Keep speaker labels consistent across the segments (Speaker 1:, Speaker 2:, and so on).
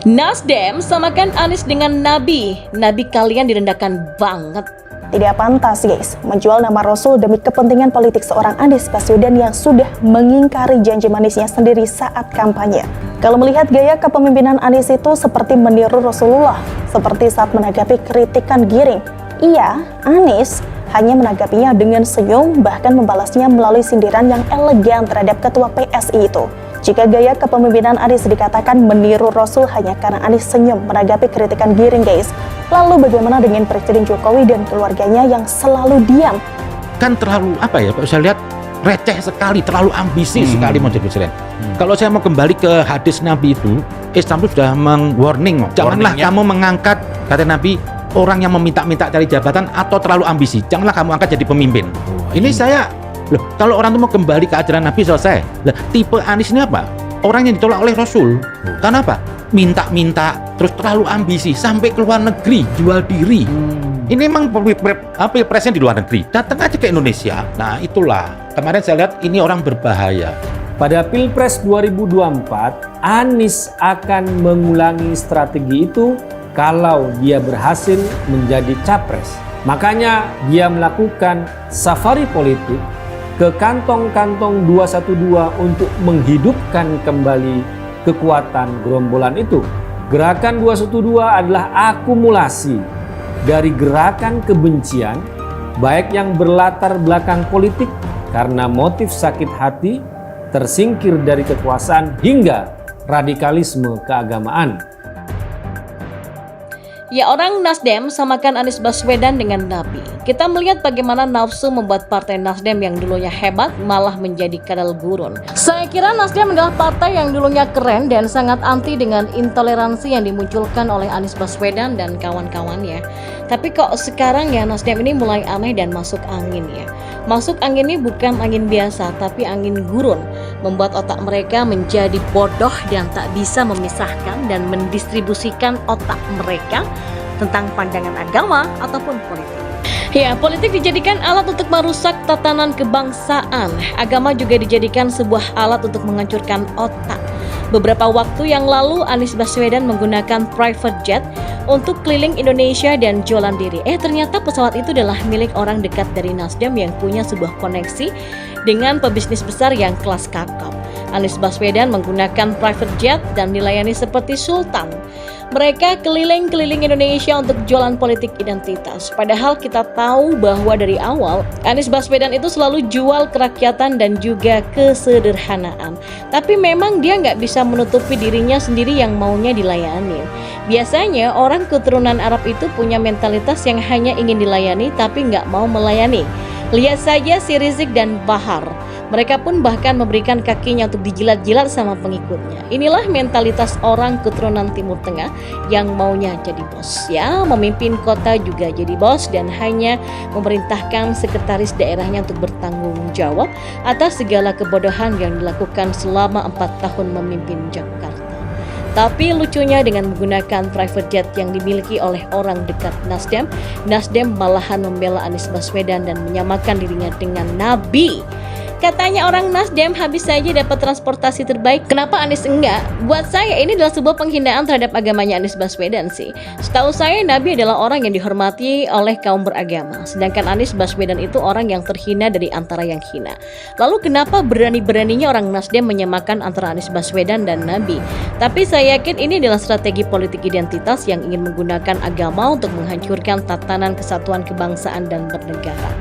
Speaker 1: Nasdem samakan Anies dengan Nabi. Nabi kalian direndahkan banget.
Speaker 2: Tidak pantas guys, menjual nama Rasul demi kepentingan politik seorang Anies Baswedan yang sudah mengingkari janji manisnya sendiri saat kampanye. Kalau melihat gaya kepemimpinan Anies itu seperti meniru Rasulullah, seperti saat menanggapi kritikan Giring. Iya, Anies hanya menanggapinya dengan senyum, bahkan membalasnya melalui sindiran yang elegan terhadap ketua PSI itu. Jika gaya kepemimpinan Anies dikatakan meniru Rasul hanya karena Anies senyum menanggapi kritikan Giring guys, lalu bagaimana dengan Presiden Jokowi dan keluarganya yang selalu diam?
Speaker 3: Kan terlalu saya lihat receh sekali, terlalu ambisi sekali mau jadi presiden. Kalau saya mau kembali ke hadis Nabi itu, Islam itu sudah meng-warning, janganlah kamu mengangkat, kata Nabi, orang yang meminta-minta cari jabatan atau terlalu ambisi, janganlah kamu angkat jadi pemimpin. Ini saya kalau orang itu mau kembali ke ajaran Nabi selesai. Tipe Anies ini apa? Orang yang ditolak oleh Rasul. Karena apa? Minta-minta, terus terlalu ambisi, sampai ke luar negeri, jual diri. Ini memang pilpresnya di luar negeri. Datang aja ke Indonesia. Nah itulah, kemarin saya lihat ini orang berbahaya.
Speaker 4: Pada Pilpres 2024, Anies akan mengulangi strategi itu kalau dia berhasil menjadi capres. Makanya dia melakukan safari politik ke kantong-kantong 212 untuk menghidupkan kembali kekuatan gerombolan itu. Gerakan 212 adalah akumulasi dari gerakan kebencian, baik yang berlatar belakang politik karena motif sakit hati, tersingkir dari kekuasaan, hingga radikalisme keagamaan.
Speaker 1: Ya, orang Nasdem samakan Anies Baswedan dengan Nabi. Kita melihat bagaimana nafsu membuat partai Nasdem yang dulunya hebat malah menjadi kadal gurun. Saya kira Nasdem adalah partai yang dulunya keren dan sangat anti dengan intoleransi yang dimunculkan oleh Anies Baswedan dan kawan-kawannya. Tapi kok sekarang ya Nasdem ini mulai aneh dan masuk angin ya. Masuk angin ini bukan angin biasa tapi angin gurun, membuat otak mereka menjadi bodoh dan tak bisa memisahkan dan mendistribusikan otak mereka tentang pandangan agama ataupun politik. Ya, politik dijadikan alat untuk merusak tatanan kebangsaan. Agama juga dijadikan sebuah alat untuk menghancurkan otak. Beberapa waktu yang lalu Anies Baswedan menggunakan private jet untuk keliling Indonesia dan jualan diri. Ternyata pesawat itu adalah milik orang dekat dari Nasdem yang punya sebuah koneksi dengan pebisnis besar yang kelas kakap. Anies Baswedan menggunakan private jet dan dilayani seperti sultan. Mereka keliling-keliling Indonesia untuk jualan politik identitas. Padahal kita tahu bahwa dari awal Anies Baswedan itu selalu jual kerakyatan dan juga kesederhanaan. Tapi memang dia nggak bisa menutupi dirinya sendiri yang maunya dilayani. Biasanya orang keturunan Arab itu punya mentalitas yang hanya ingin dilayani tapi nggak mau melayani. Lihat saja si Rizik dan Bahar. Mereka pun bahkan memberikan kakinya untuk dijilat-jilat sama pengikutnya. Inilah mentalitas orang keturunan Timur Tengah yang maunya jadi bos. Ya, memimpin kota juga jadi bos dan hanya memerintahkan sekretaris daerahnya untuk bertanggung jawab atas segala kebodohan yang dilakukan selama 4 tahun memimpin Jakarta. Tapi lucunya dengan menggunakan private jet yang dimiliki oleh orang dekat Nasdem, Nasdem malahan membela Anies Baswedan dan menyamakan dirinya dengan Nabi. Katanya orang Nasdem habis saja dapat transportasi terbaik, kenapa Anies enggak? Buat saya ini adalah sebuah penghinaan terhadap agamanya Anies Baswedan sih. Setahu saya Nabi adalah orang yang dihormati oleh kaum beragama, sedangkan Anies Baswedan itu orang yang terhina dari antara yang hina. Lalu kenapa berani-beraninya orang Nasdem menyamakan antara Anies Baswedan dan Nabi? Tapi saya yakin ini adalah strategi politik identitas yang ingin menggunakan agama untuk menghancurkan tatanan kesatuan kebangsaan dan bernegara.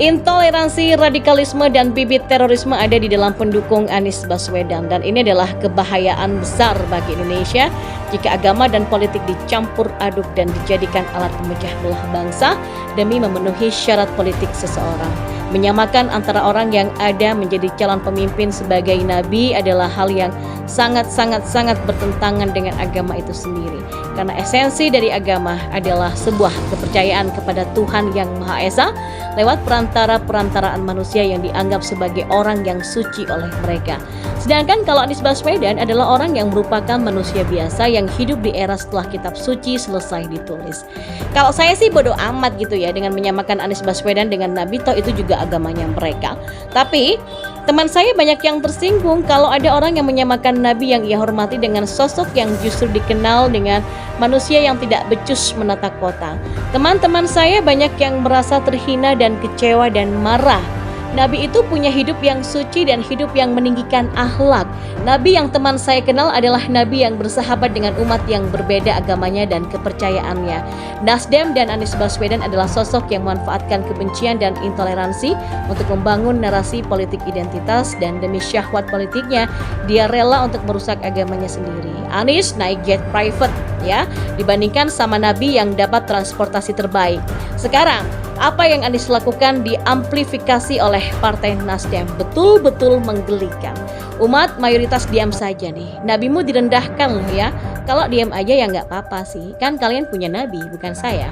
Speaker 1: Intoleransi, radikalisme, dan bibit terorisme ada di dalam pendukung Anies Baswedan dan ini adalah kebahayaan besar bagi Indonesia jika agama dan politik dicampur aduk dan dijadikan alat pemecah belah bangsa demi memenuhi syarat politik seseorang. Menyamakan antara orang yang ada menjadi calon pemimpin sebagai nabi adalah hal yang sangat bertentangan dengan agama itu sendiri. Karena esensi dari agama adalah sebuah kepercayaan kepada Tuhan yang Maha Esa lewat perantaraan manusia yang dianggap sebagai orang yang suci oleh mereka. Sedangkan kalau Anies Baswedan adalah orang yang merupakan manusia biasa yang hidup di era setelah kitab suci selesai ditulis. Kalau saya sih bodoh amat gitu ya dengan menyamakan Anies Baswedan dengan Nabi, toh itu juga agamanya mereka. Tapi Teman saya banyak yang tersinggung kalau ada orang yang menyamakan Nabi yang ia hormati dengan sosok yang justru dikenal dengan manusia yang tidak becus menata kota. Teman-teman saya banyak yang merasa terhina dan kecewa dan marah. Nabi itu punya hidup yang suci dan hidup yang meninggikan akhlak. Nabi yang teman saya kenal adalah Nabi yang bersahabat dengan umat yang berbeda agamanya dan kepercayaannya. Nasdem dan Anies Baswedan adalah sosok yang memanfaatkan kebencian dan intoleransi untuk membangun narasi politik identitas, dan demi syahwat politiknya, dia rela untuk merusak agamanya sendiri. Anies naik jet private ya, dibandingkan sama Nabi yang dapat transportasi terbaik. Sekarang, apa yang Anies lakukan diamplifikasi oleh Partai Nasdem, betul-betul menggelikan. Umat mayoritas diam saja nih. Nabimu direndahkan loh ya. Kalau diam aja ya nggak apa-apa sih. Kan kalian punya nabi, bukan saya.